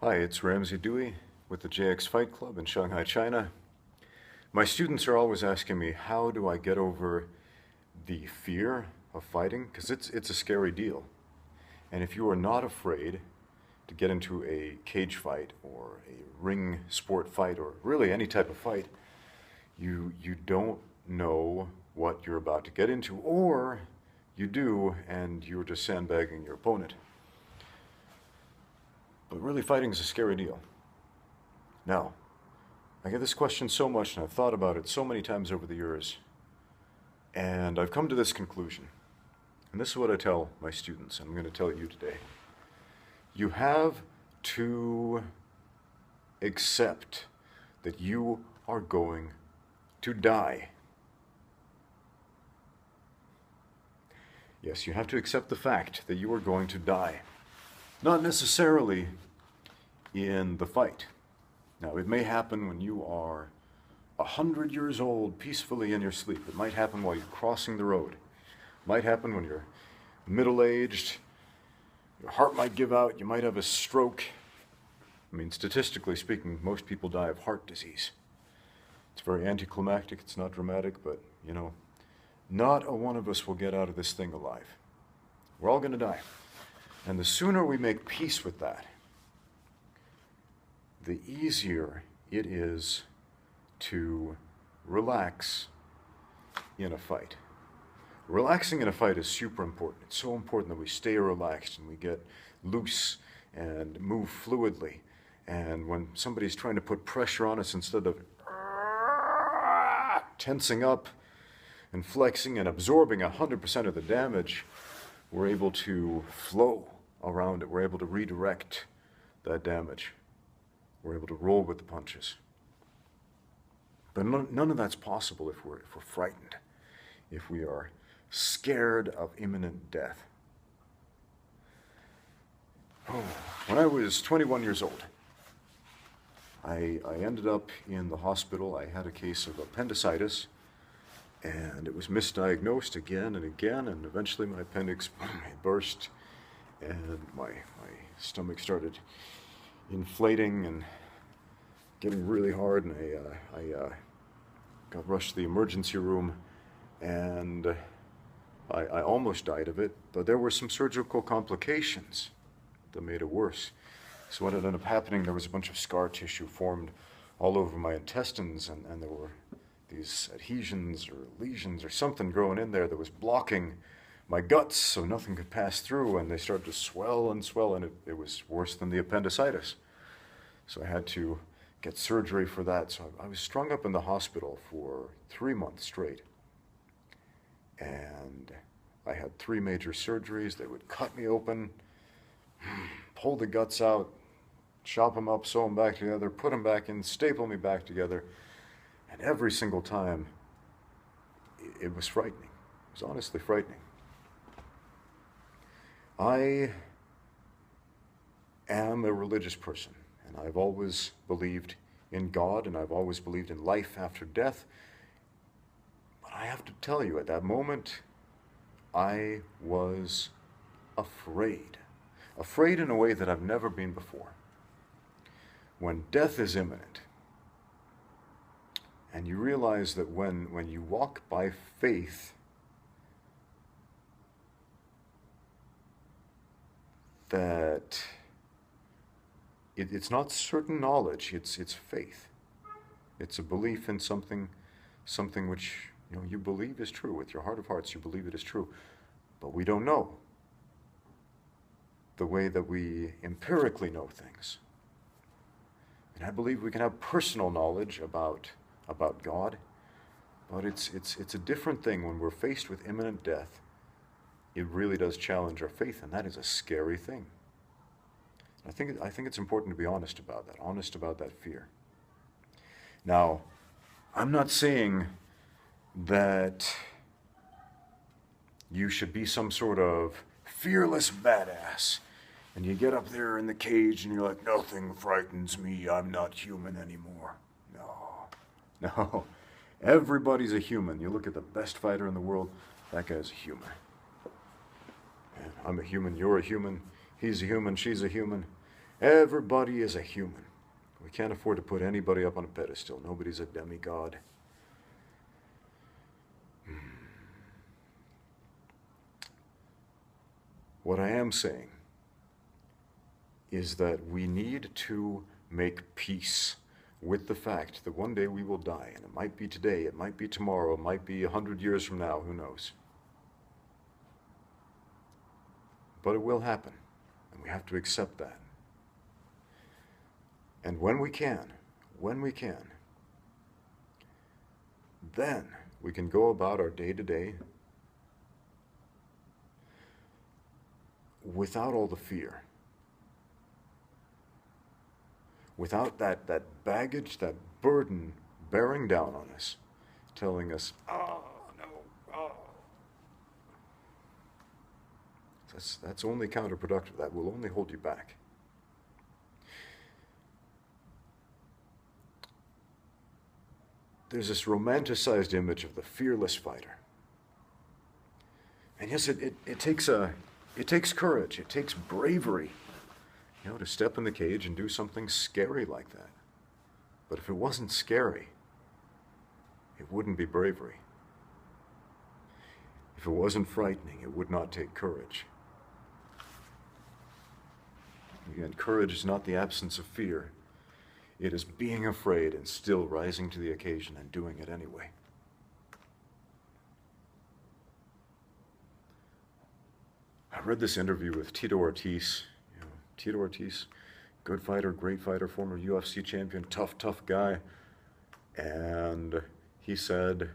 Hi, it's Ramsey Dewey with the JX Fight Club in Shanghai, China. My students are always asking me, how do I get over the fear of fighting? Because it's a scary deal. And if you are not afraid to get into a cage fight or a ring sport fight or really any type of fight, you don't know what you're about to get into, or you do and you're just sandbagging your opponent. But really, fighting is a scary deal. Now, I get this question so much, and I've thought about it so many times over the years, and I've come to this conclusion. And this is what I tell my students, and I'm going to tell you today. You have to accept that you are going to die. Yes, you have to accept the fact that you are going to die. Not necessarily in the fight. Now, it may happen when you are 100 years old, peacefully in your sleep. It might happen while you're crossing the road. It might happen when you're middle-aged. Your heart might give out. You might have a stroke. I mean, statistically speaking, most people die of heart disease. It's very anticlimactic. It's not dramatic, but, you know, not a one of us will get out of this thing alive. We're all going to die. And the sooner we make peace with that, the easier it is to relax in a fight. Relaxing in a fight is super important. It's so important that we stay relaxed and we get loose and move fluidly. And when somebody's trying to put pressure on us, instead of tensing up and flexing and absorbing 100% of the damage, we're able to flow around it. We're able to redirect that damage. We're able to roll with the punches. But none of that's possible if we're frightened, if we are scared of imminent death. When I was 21 years old, I ended up in the hospital. I had a case of appendicitis, and it was misdiagnosed again and again, and eventually my appendix burst, and my stomach started inflating and getting really hard, and I got rushed to the emergency room, and I almost died of it, but there were some surgical complications that made it worse. So what ended up happening, there was a bunch of scar tissue formed all over my intestines, and there were these adhesions or lesions or something growing in there that was blocking my guts so nothing could pass through, and they started to swell and swell, and it was worse than the appendicitis. So I had to get surgery for that. So I was strung up in the hospital for 3 months straight. And I had 3 major surgeries. They would cut me open, pull the guts out, chop them up, sew them back together, put them back in, staple me back together. And every single time, it was frightening. It was honestly frightening. I am a religious person, and I've always believed in God, and I've always believed in life after death. But I have to tell you, at that moment, I was afraid. Afraid in a way that I've never been before. When death is imminent, and you realize that when you walk by faith, that it's not certain knowledge, it's faith. It's a belief in something which you believe is true. With your heart of hearts, you believe it is true. But we don't know the way that we empirically know things. And I believe we can have personal knowledge about God, but it's a different thing when we're faced with imminent death. It really does challenge our faith, and that is a scary thing. I think it's important to be honest about that fear. Now, I'm not saying that you should be some sort of fearless badass, and you get up there in the cage and you're like, nothing frightens me, I'm not human anymore. No. Everybody's a human. You look at the best fighter in the world, that guy's a human. And I'm a human, you're a human, he's a human, she's a human. Everybody is a human. We can't afford to put anybody up on a pedestal. Nobody's a demigod. What I am saying is that we need to make peace with the fact that one day we will die, and it might be today, it might be tomorrow, it might be 100 years from now, who knows? But it will happen, and we have to accept that. And when we can, then we can go about our day-to-day without all the fear, without that baggage, that burden bearing down on us, telling us, oh, no, oh. That's only counterproductive. That will only hold you back. There's this romanticized image of the fearless fighter. And yes, it takes courage, it takes bravery, to step in the cage and do something scary like that. But if it wasn't scary, it wouldn't be bravery. If it wasn't frightening, it would not take courage. Again, courage is not the absence of fear. It is being afraid and still rising to the occasion and doing it anyway. I read this interview with Tito Ortiz. Tito Ortiz, good fighter, great fighter, former UFC champion, tough guy. And he said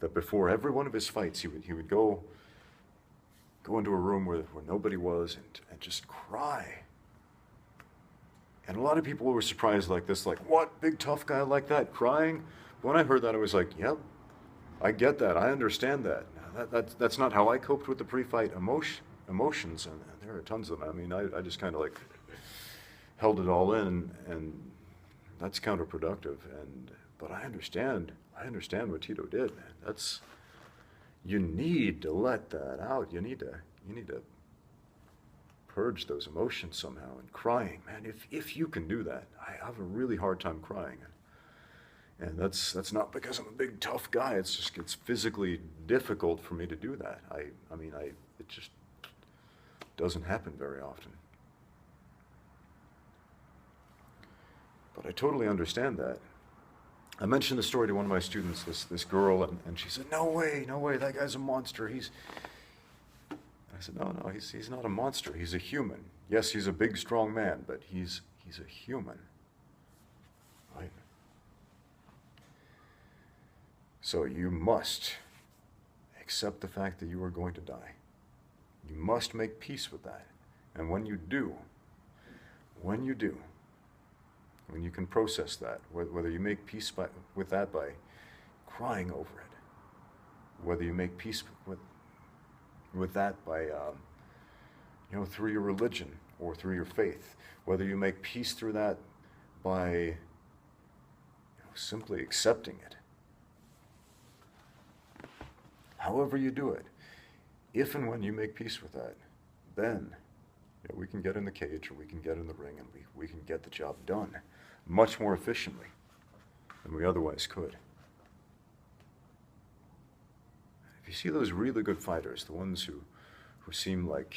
that before every one of his fights, he would go into a room where nobody was and just cry. And a lot of people were surprised like this, like, what, big tough guy like that crying? But when I heard that, I was like, yep, I get that, I understand that. That's not how I coped with the pre-fight emotions, and there are tons of them. I mean, I just kind of like held it all in, and that's counterproductive. But I understand what Tito did, man. You need to let that out. You need to purge those emotions somehow. And crying, man, if you can do that, I have a really hard time crying. And that's not because I'm a big tough guy. It's just it's physically difficult for me to do that. It just doesn't happen very often. But I totally understand that. I mentioned the story to one of my students, this girl, and she said, no way, that guy's a monster. I said, no, he's not a monster. He's a human. Yes, he's a big, strong man, but he's a human. Right? So you must accept the fact that you are going to die. You must make peace with that. And when you do, when you can process that, whether you make peace with that by crying over it, whether you make peace with that by, through your religion or through your faith, whether you make peace through that by simply accepting it. However you do it, if and when you make peace with that, then we can get in the cage or we can get in the ring and we can get the job done much more efficiently than we otherwise could. If you see those really good fighters, the ones who seem like,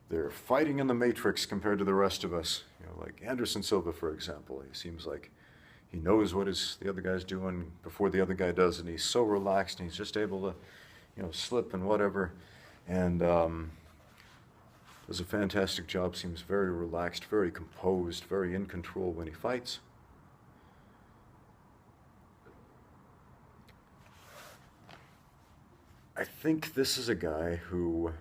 they're fighting in the matrix compared to the rest of us, like Anderson Silva, for example, he seems like he knows what the other guy's doing before the other guy does, and he's so relaxed, and he's just able to, slip and whatever, and does a fantastic job, seems very relaxed, very composed, very in control when he fights. I think this is a guy who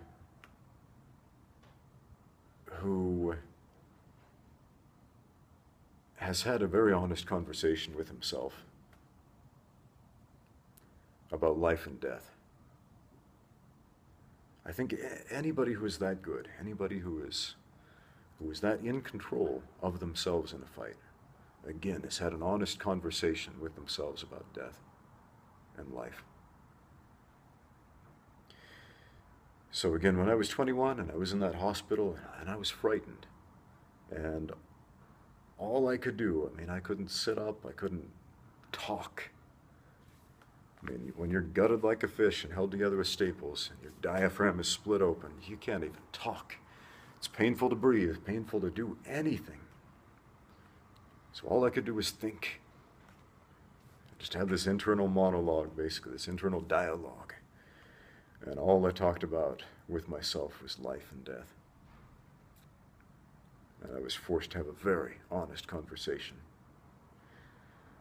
has had a very honest conversation with himself about life and death. I think anybody who is that good, anybody who is that in control of themselves in a fight, again, has had an honest conversation with themselves about death and life. So again, when I was 21 and I was in that hospital and I was frightened, And all I could do, I mean, I couldn't sit up, I couldn't talk. I mean, when you're gutted like a fish and held together with staples, and your diaphragm is split open, you can't even talk. It's painful to breathe, painful to do anything. So all I could do was think. I just had this internal monologue, basically, this internal dialogue. And all I talked about with myself was life and death. And I was forced to have a very honest conversation.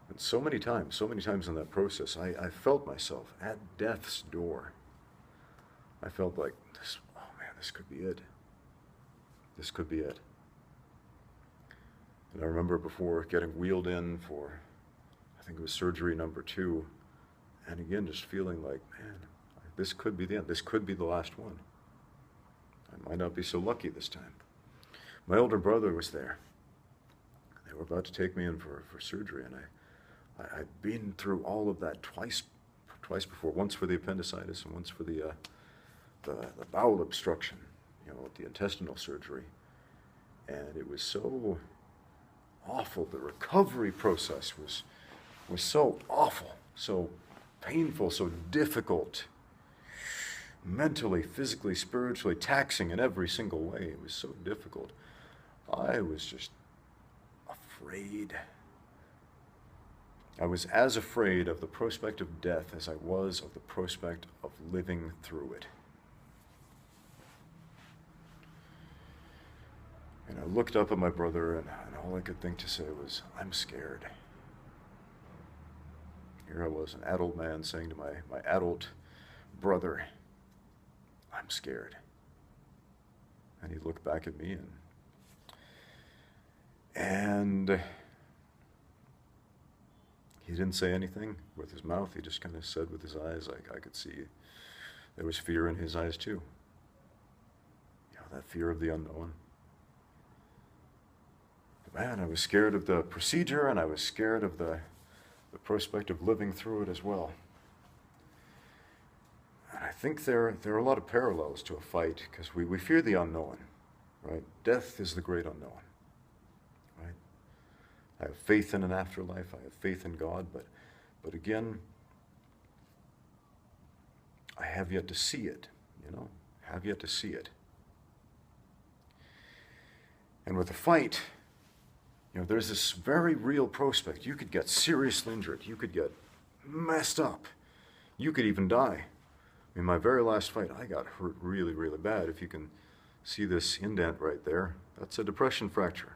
And so many times in that process, I felt myself at death's door. I felt like, oh man, this could be it. This could be it. And I remember before getting wheeled in for, I think it was surgery number 2, and again, just feeling like, man, this could be the end. This could be the last one. I might not be so lucky this time. My older brother was there. They were about to take me in for surgery, and I'd been through all of that twice before. Once for the appendicitis and once for the bowel obstruction, the intestinal surgery. And it was so awful. The recovery process was so awful, so painful, so difficult. Mentally, physically, spiritually taxing in every single way. It was so difficult. I was just afraid. I was as afraid of the prospect of death as I was of the prospect of living through it. And I looked up at my brother, and all I could think to say was, I'm scared. Here I was, an adult man, saying to my adult brother, I'm scared. And he looked back at me, and he didn't say anything with his mouth. He just kind of said with his eyes, I could see there was fear in his eyes too. That fear of the unknown. But man, I was scared of the procedure, and I was scared of the prospect of living through it as well. And I think there are a lot of parallels to a fight, because we fear the unknown, right? Death is the great unknown, right? I have faith in an afterlife. I have faith in God, but again, I have yet to see it, have yet to see it. And with a fight, there's this very real prospect. You could get seriously injured. You could get messed up. You could even die. In my very last fight, I got hurt really, really bad. If you can see this indent right there, that's a depression fracture.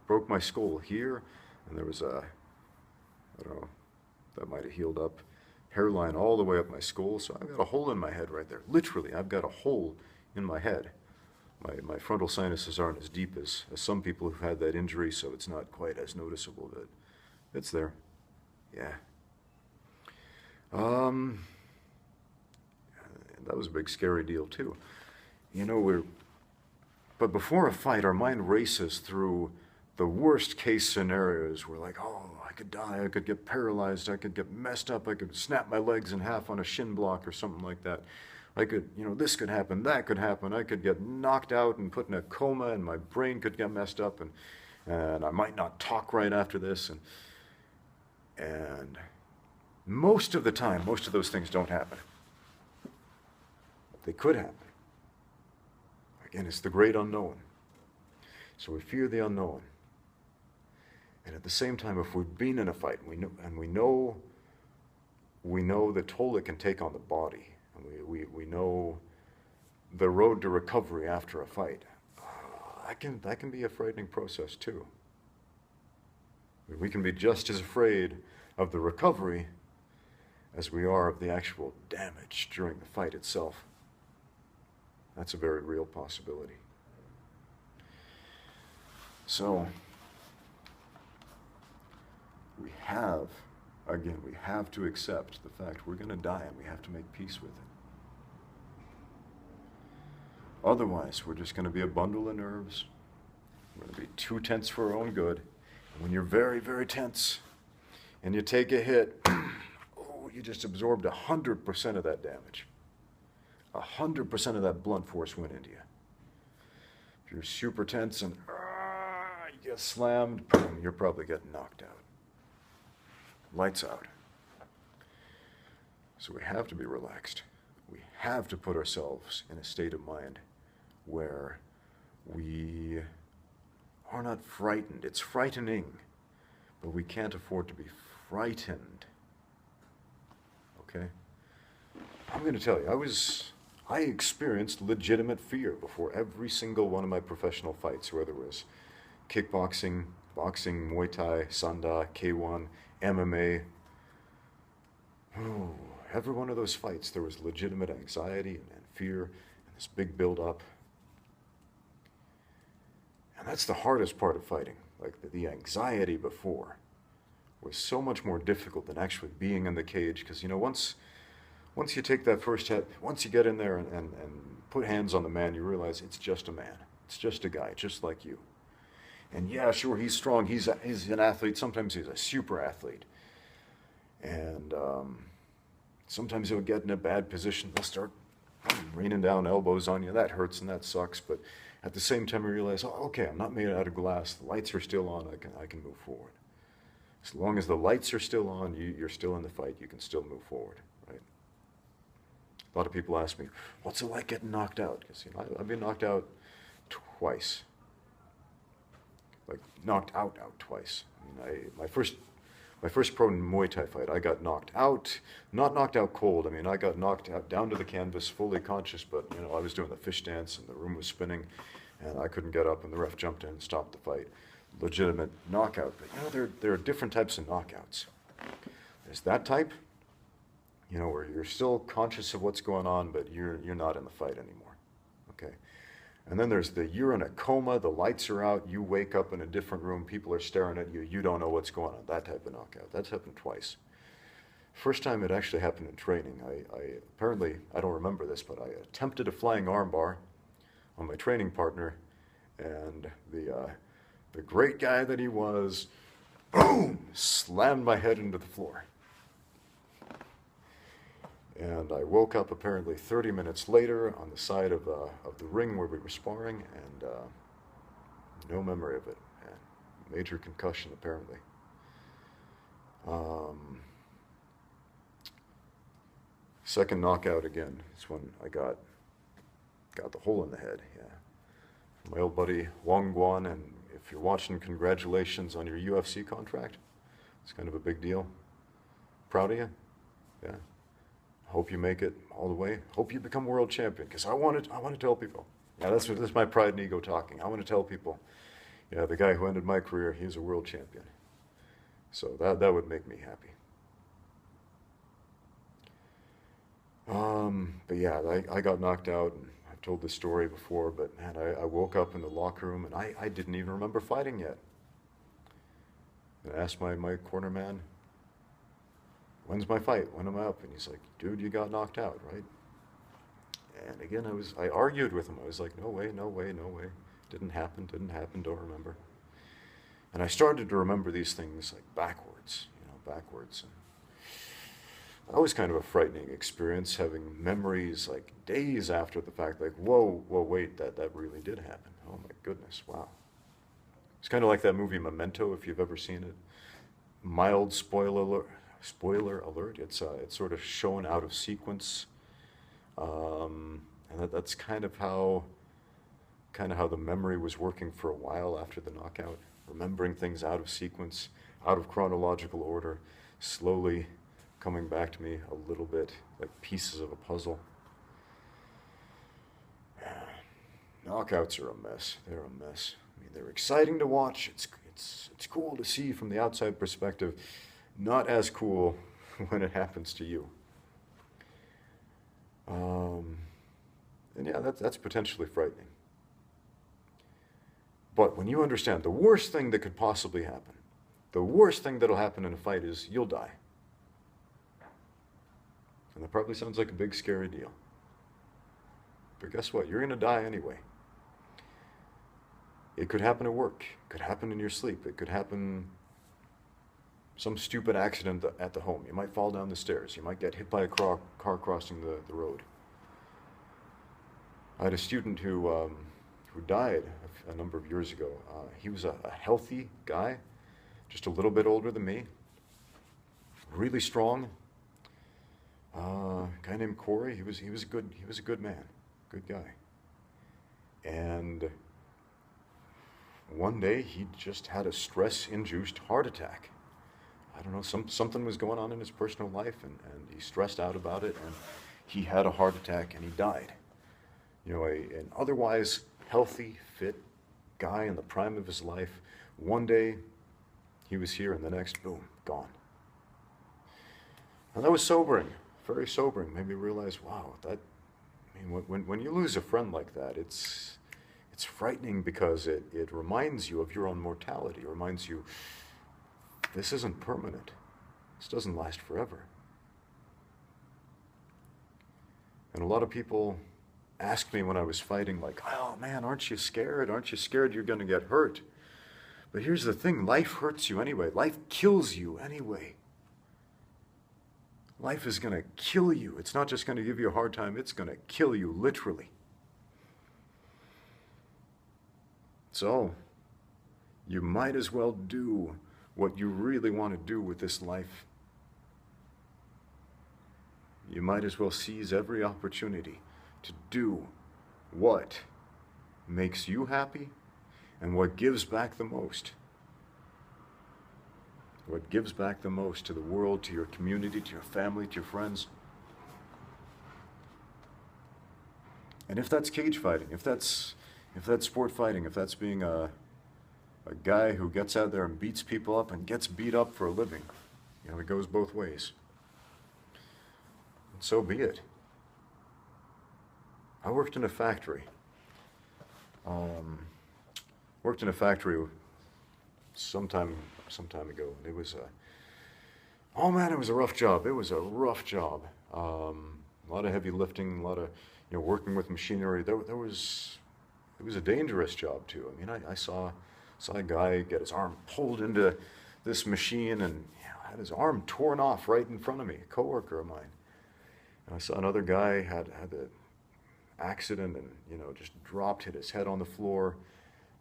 Broke my skull here, and there was I don't know, that might have healed up, hairline all the way up my skull, so I've got a hole in my head right there. Literally, I've got a hole in my head. My frontal sinuses aren't as deep as some people who've had that injury, so it's not quite as noticeable, but it's there. Yeah. That was a big scary deal too. But before a fight, our mind races through the worst case scenarios. We're like, oh, I could die, I could get paralyzed, I could get messed up, I could snap my legs in half on a shin block or something like that. I could, this could happen, that could happen. I could get knocked out and put in a coma, and my brain could get messed up, and I might not talk right after this. And most of the time, most of those things don't happen. They could happen. Again, it's the great unknown. So we fear the unknown. And at the same time, if we've been in a fight, we know the toll it can take on the body, and we know the road to recovery after a fight, that can be a frightening process too. We can be just as afraid of the recovery as we are of the actual damage during the fight itself. That's a very real possibility. So, we have to accept the fact we're going to die, and we have to make peace with it. Otherwise, we're just going to be a bundle of nerves. We're going to be too tense for our own good. And when you're very, very tense and you take a hit, you just absorbed 100% of that damage. 100% of that blunt force went into you. If you're super tense and get slammed, boom, you're probably getting knocked out. Lights out. So we have to be relaxed. We have to put ourselves in a state of mind where we are not frightened. It's frightening, but we can't afford to be frightened. Okay? I'm going to tell you, I experienced legitimate fear before every single one of my professional fights, whether it was kickboxing, boxing, Muay Thai, Sanda, K1, MMA. Oh, every one of those fights, there was legitimate anxiety and fear and this big build-up. And that's the hardest part of fighting. Like the anxiety before was so much more difficult than actually being in the cage, because, you know, once you take that first hit, once you get in there and put hands on the man, you realize it's just a man. It's just a guy, just like you. And yeah, sure, he's strong. He's an athlete. Sometimes he's a super athlete. And sometimes he'll get in a bad position. They'll start raining down elbows on you. That hurts and that sucks. But at the same time, you realize, oh, okay, I'm not made out of glass. The lights are still on. I can move forward. As long as the lights are still on, you're still in the fight. You can still move forward, right? A lot of people ask me, what's it like getting knocked out? Because, you know, I've been knocked out twice. Like, knocked out twice. I mean, my first pro Muay Thai fight, I got knocked out, not knocked out cold. I mean, I got knocked out down to the canvas, fully conscious, but, you know, I was doing the fish dance and the room was spinning and I couldn't get up and the ref jumped in and stopped the fight. Legitimate knockout. But, you know, there are different types of knockouts. There's that type, you know, where you're still conscious of what's going on, but you're not in the fight anymore, okay? And then there's you're in a coma, the lights are out, you wake up in a different room, people are staring at you, you don't know what's going on, that type of knockout. That's happened twice. First time it actually happened in training. Apparently, I don't remember this, but I attempted a flying armbar on my training partner, and the great guy that he was, boom, slammed my head into the floor. And I woke up apparently 30 minutes later on the side of the ring where we were sparring, and no memory of it. And major concussion, apparently. Second knockout again is when I got the hole in the head, yeah. My old buddy Wong Guan, and if you're watching, congratulations on your UFC contract. It's kind of a big deal. Proud of you, yeah. Hope you make it all the way. Hope you become world champion, because I want to tell people. Yeah, that's my pride and ego talking. I want to tell people, yeah, the guy who ended my career, he's a world champion. So that would make me happy. But yeah, I got knocked out, and I've told this story before, but man, I woke up in the locker room, and I didn't even remember fighting yet. And I asked my corner man, when's my fight? When am I up? And he's like, dude, you got knocked out, right? And again, I argued with him. I was like, no way, no way, no way. Didn't happen, don't remember. And I started to remember these things like backwards, you know, backwards. And that was kind of a frightening experience, having memories like days after the fact, like, whoa, wait, that really did happen. Oh my goodness, wow. It's kind of like that movie Memento, if you've ever seen it. Mild spoiler alert. It's sort of shown out of sequence, and that's kind of how the memory was working for a while after the knockout, remembering things out of sequence, out of chronological order, slowly coming back to me a little bit, like pieces of a puzzle. Knockouts are a mess. They're a mess. I mean, they're exciting to watch. It's cool to see from the outside perspective. Not as cool when it happens to you. And yeah, that's potentially frightening. But when you understand the worst thing that could possibly happen, the worst thing that'll happen in a fight is you'll die. And that probably sounds like a big scary deal. But guess what? You're going to die anyway. It could happen at work. It could happen in your sleep. It could happen some stupid accident at the home. You might fall down the stairs. You might get hit by a car crossing the road. I had a student who who died a number of years ago. He was a healthy guy, just a little bit older than me, really strong. A guy named Corey. He was a good man, good guy. And one day he just had a stress-induced heart attack. I don't know, something was going on in his personal life, and he stressed out about it, and he had a heart attack and he died. You know, an otherwise healthy, fit guy in the prime of his life. One day he was here, and the next, boom, gone. And that was sobering, very sobering. Made me realize, wow, when you lose a friend like that, it's frightening, because it reminds you of your own mortality. It reminds you, this isn't permanent. This doesn't last forever. And a lot of people asked me when I was fighting, like, oh man, aren't you scared? Aren't you scared you're going to get hurt? But here's the thing, life hurts you anyway. Life kills you anyway. Life is going to kill you. It's not just going to give you a hard time, it's going to kill you, literally. So, you might as well do what you really want to do with this life. You might as well seize every opportunity to do what makes you happy and what gives back the most. What gives back the most to the world, to your community, to your family, to your friends. And if that's cage fighting, if that's sport fighting, if that's being a guy who gets out there and beats people up and gets beat up for a living, you know, it goes both ways. And so be it. I worked in a factory. Worked in a factory some time ago. It was oh man, it was a rough job. It was a rough job. A lot of heavy lifting, a lot of, you know, working with machinery. It was a dangerous job too. I mean, I saw a guy get his arm pulled into this machine and, you know, had his arm torn off right in front of me, a coworker of mine. And I saw another guy had an accident and, you know, just dropped, hit his head on the floor,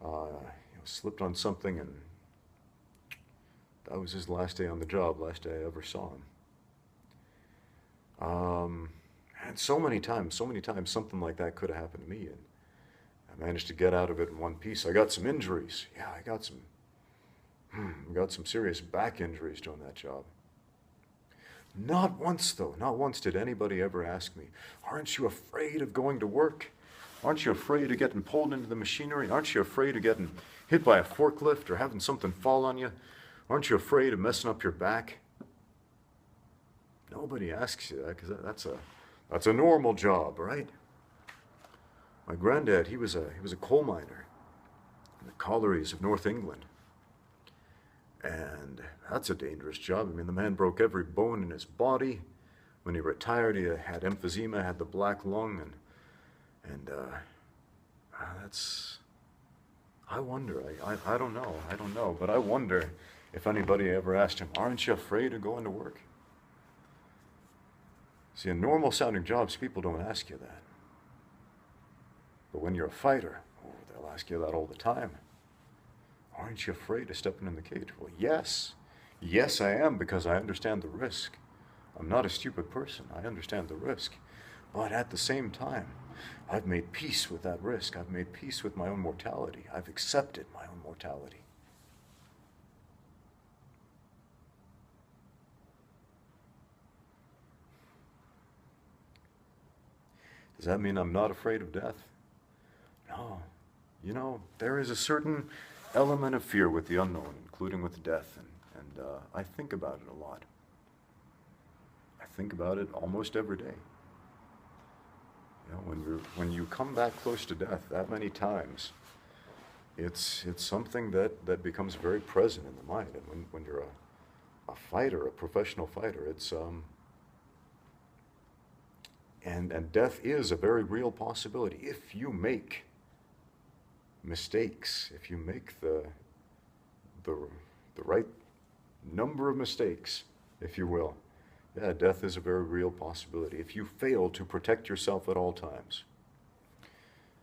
you know, slipped on something, and that was his last day on the job, last day I ever saw him. And so many times something like that could have happened to me, and I managed to get out of it in one piece. I got some injuries. Yeah, I got some serious back injuries doing that job. Not once, though, not once did anybody ever ask me, aren't you afraid of going to work? Aren't you afraid of getting pulled into the machinery? Aren't you afraid of getting hit by a forklift or having something fall on you? Aren't you afraid of messing up your back? Nobody asks you that, because that's a normal job, right? My granddad, he was a coal miner in the collieries of North England. And that's a dangerous job. I mean, the man broke every bone in his body. When he retired, he had emphysema, had the black lung, and I wonder, I don't know, but I wonder if anybody ever asked him, aren't you afraid of going to work? See, in normal sounding jobs, people don't ask you that. But when you're a fighter, oh, they'll ask you that all the time. Aren't you afraid of stepping in the cage? Well, yes. Yes, I am, because I understand the risk. I'm not a stupid person. I understand the risk. But at the same time, I've made peace with that risk. I've made peace with my own mortality. I've accepted my own mortality. Does that mean I'm not afraid of death? No. You know, there is a certain element of fear with the unknown, including with death, and I think about it a lot. I think about it almost every day. You know, when you come that close to death that many times, it's something that becomes very present in the mind. And when you're a fighter, a professional fighter, it's and death is a very real possibility if you make mistakes, if you make the right number of mistakes, if you will. Yeah, death is a very real possibility if you fail to protect yourself at all times.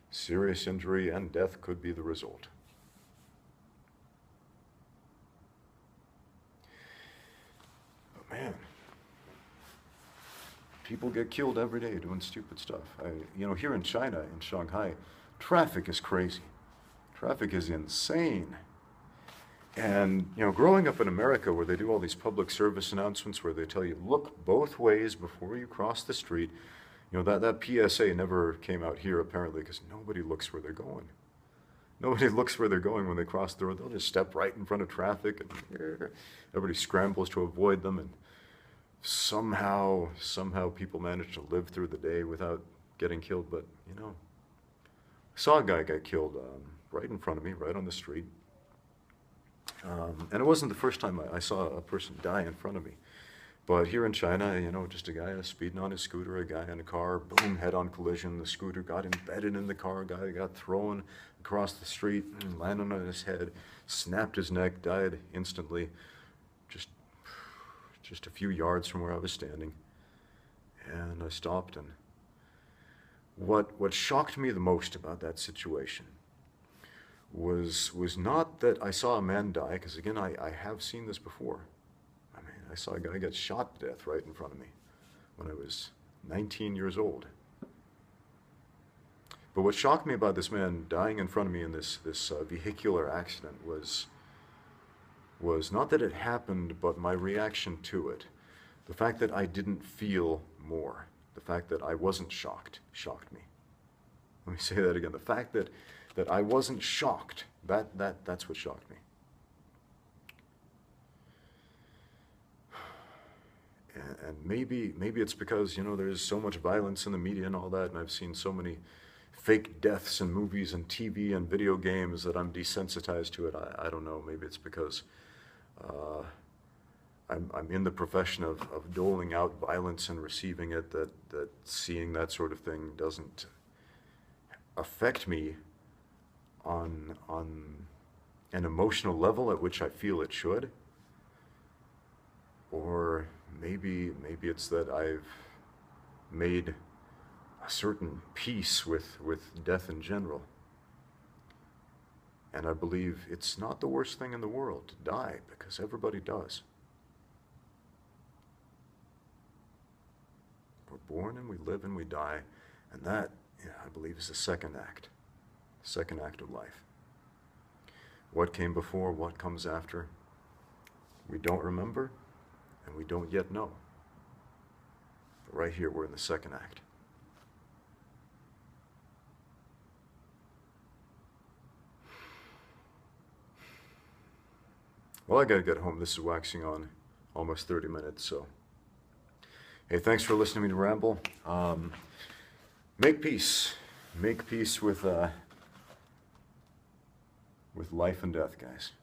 Serious injury and death could be the result. But man, people get killed every day doing stupid stuff. Here in China, in Shanghai, traffic is crazy. Traffic is insane. And, growing up in America where they do all these public service announcements where they tell you, look both ways before you cross the street, that PSA never came out here apparently because nobody looks where they're going. Nobody looks where they're going when they cross the road. They'll just step right in front of traffic and everybody scrambles to avoid them. And somehow people manage to live through the day without getting killed. But, I saw a guy get killed right in front of me, right on the street. And it wasn't the first time I saw a person die in front of me. But here in China, just a guy speeding on his scooter, a guy in a car, boom, head-on collision. The scooter got embedded in the car. A guy got thrown across the street and landed on his head, snapped his neck, died instantly, just a few yards from where I was standing. And I stopped, and what shocked me the most about that situation was not that I saw a man die, because again, I have seen this before. I saw a guy get shot to death right in front of me when I was 19 years old. But what shocked me about this man dying in front of me in this vehicular accident was not that it happened, but my reaction to it. The fact that I didn't feel more. The fact that I wasn't shocked me. Let me say that again. The fact that I wasn't shocked, that's what shocked me. And maybe it's because, there's so much violence in the media and all that, and I've seen so many fake deaths in movies and TV and video games that I'm desensitized to it. I don't know. Maybe it's because I'm in the profession of doling out violence and receiving it, that seeing that sort of thing doesn't affect me on an emotional level at which I feel it should. Or maybe it's that I've made a certain peace with death in general. And I believe it's not the worst thing in the world to die, because everybody does. We're born and we live and we die, and that, I believe, is the second act of life. What came before, what comes after, we don't remember, and we don't yet know. But right here, we're in the second act. Well, I gotta get home. This is waxing on almost 30 minutes, so. Hey, thanks for listening to me ramble. Make peace. Make peace with life and death, guys.